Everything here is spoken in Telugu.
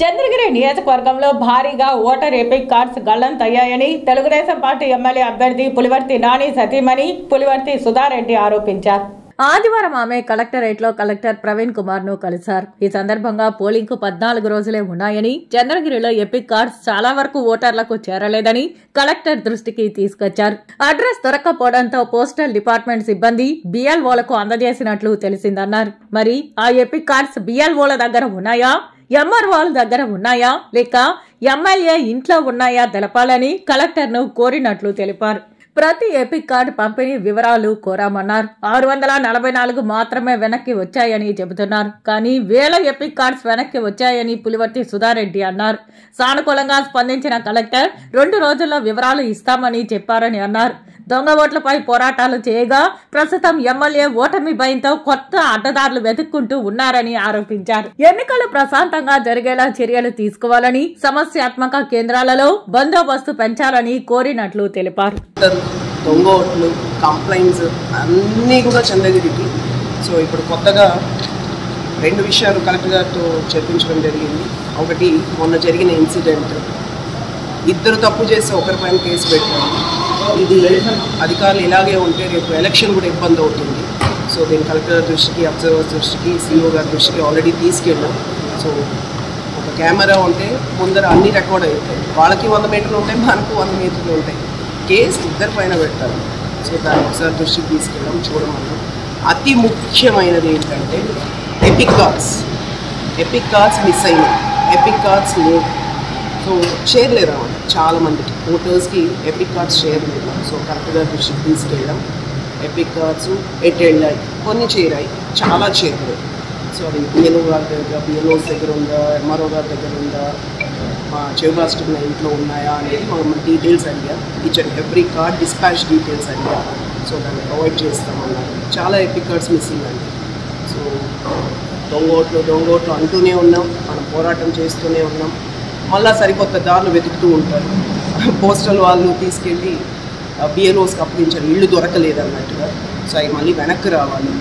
చంద్రగిరి నియోజకవర్గంలో భారీగా ఓటర్ ఎపిక్ కార్డ్స్ గల్లంతయ్యాయని తెలుగుదేశం పార్టీ ఎమ్మెల్యే అభ్యర్థి పులివర్తి నాని సతీమణి పులివర్తి సుధారెడ్డి ఆరోపించారు. ఆదివారం ఆమె కలెక్టరేట్లో కలెక్టర్ ప్రవీణ్ కుమార్ ను కలిశారు. ఈ సందర్భంగా పోలింగ్ కు 14 రోజులే ఉన్నాయని, చంద్రగిరిలో ఎపిక్ కార్డ్స్ చాలా వరకు ఓటర్లకు చేరలేదని కలెక్టర్ దృష్టికి తీసుకొచ్చారు. అడ్రస్ దొరక్కపోవడంతో పోస్టల్ డిపార్ట్మెంట్ సిబ్బంది బిఎల్ఓలకు అందజేసినట్లు తెలిసిందన్నారు. మరి ఆ ఎపిక్ కార్డ్స్ బిఎల్ఓల దగ్గర ఉన్నాయా, ఎంఆర్ఓల దగ్గర ఉన్నాయా, లేక ఎమ్మెల్యే ఇంట్లో ఉన్నాయా తెలపాలని కలెక్టర్ ను కోరినట్లు తెలిపారు. ప్రతి ఎపిక్ కార్డు పంపిణీ వివరాలు కోరామన్నారు. 644 మాత్రమే వెనక్కి వచ్చాయని చెబుతున్నారు. కానీ వేల ఎపిక్ కార్డ్స్ వెనక్కి వచ్చాయని పులివర్తి సుధారెడ్డి అన్నారు. సానుకూలంగా స్పందించిన కలెక్టర్ 2 రోజుల్లో వివరాలు ఇస్తామని చెప్పారని అన్నారు. దొంగ ఓట్లపై పోరాటాలు చేయగా ప్రస్తుతం ఎమ్మెల్యే ఓటమి భయంతో కొత్త అడ్డదారులు వెతుక్కుంటూ ఉన్నారని ఆరోపించారు. ఎన్నికలు ప్రశాంతంగా జరిగేలా చర్యలు తీసుకోవాలని, సమస్యాత్మక కేంద్రాలలో బందోబస్తు పెంచాలని కోరినట్లు తెలిపారు. దొంగ ఓట్లు, కంప్లైంట్స్ అన్నీ కూడా చంద్రగిరికి. సో ఇప్పుడు కొత్తగా 2 విషయాలు కలెక్టర్ గారితో చర్చించడం జరిగింది. ఒకటి, మొన్న జరిగిన ఇన్సిడెంట్, 2 తప్పు చేసి ఒకరిపైన కేసు పెట్టారు. ఇది అధికారులు ఇలాగే ఉంటే రేపు ఎలక్షన్ కూడా ఇబ్బంది అవుతుంది. సో దీన్ని కలెక్టర్ దృష్టికి, అబ్జర్వర్ దృష్టికి, సిఓ గారి దృష్టికి ఆల్రెడీ తీసుకెళ్ళాం. సో ఒక కెమెరా ఉంటే ముందర అన్ని రికార్డ్ అవుతాయి. వాళ్ళకి 100 మీటర్లు ఉంటాయి, మనకు 100 మీటర్లు ఉంటాయి. కేసు 2 పైన పెట్టాలి. సో దాన్ని ఒకసారి దృష్టికి తీసుకెళ్ళాం, చూడమన్నాం. అతి ముఖ్యమైనది ఏంటంటే ఎపిక్ కార్డ్స్ మిస్ అయినాయి. ఎపిక్ కార్డ్స్ లేవు. సో చేయలేరు అన్నమాట. చాలామందికి ఓటర్స్కి ఎపిక్ కార్డ్స్ చేయలేదు. సో కరెక్ట్గా దృష్టికి తీసుకెళ్ళాం. ఎపిక్ కార్డ్స్ ఎటు వెళ్ళాయి, కొన్ని చేరాయి, చాలా చేరలేదు. సో అది బిఎల్ఓ గారి దగ్గర, బిఎల్ఓస్ దగ్గర ఉందా, ఎంఆర్ఓ గారి దగ్గర ఉందా, మా చెవురాష్ట్రం ఇంట్లో ఉన్నాయా అనేది మనం డీటెయిల్స్ అడిగా. Each and every card dispatch details అడిగా. సో దాన్ని ప్రొవైడ్ చేస్తామన్నారు. చాలా ఎపిక్ కార్డ్స్ మిస్సింగ్ అండి. సో దొంగ ఓట్లు అంటూనే ఉన్నాం, మనం పోరాటం చేస్తూనే ఉన్నాం. మళ్ళీ సరికొత్త దారులు వెతుకుతూ ఉంటారు. పోస్టల్ వాళ్ళు తీసుకెళ్ళి బిఎల్ఓస్కి అప్పగించారు, ఇల్లు దొరకలేదన్నట్టుగా. సో అవి మళ్ళీ వెనక్కి రావాలి.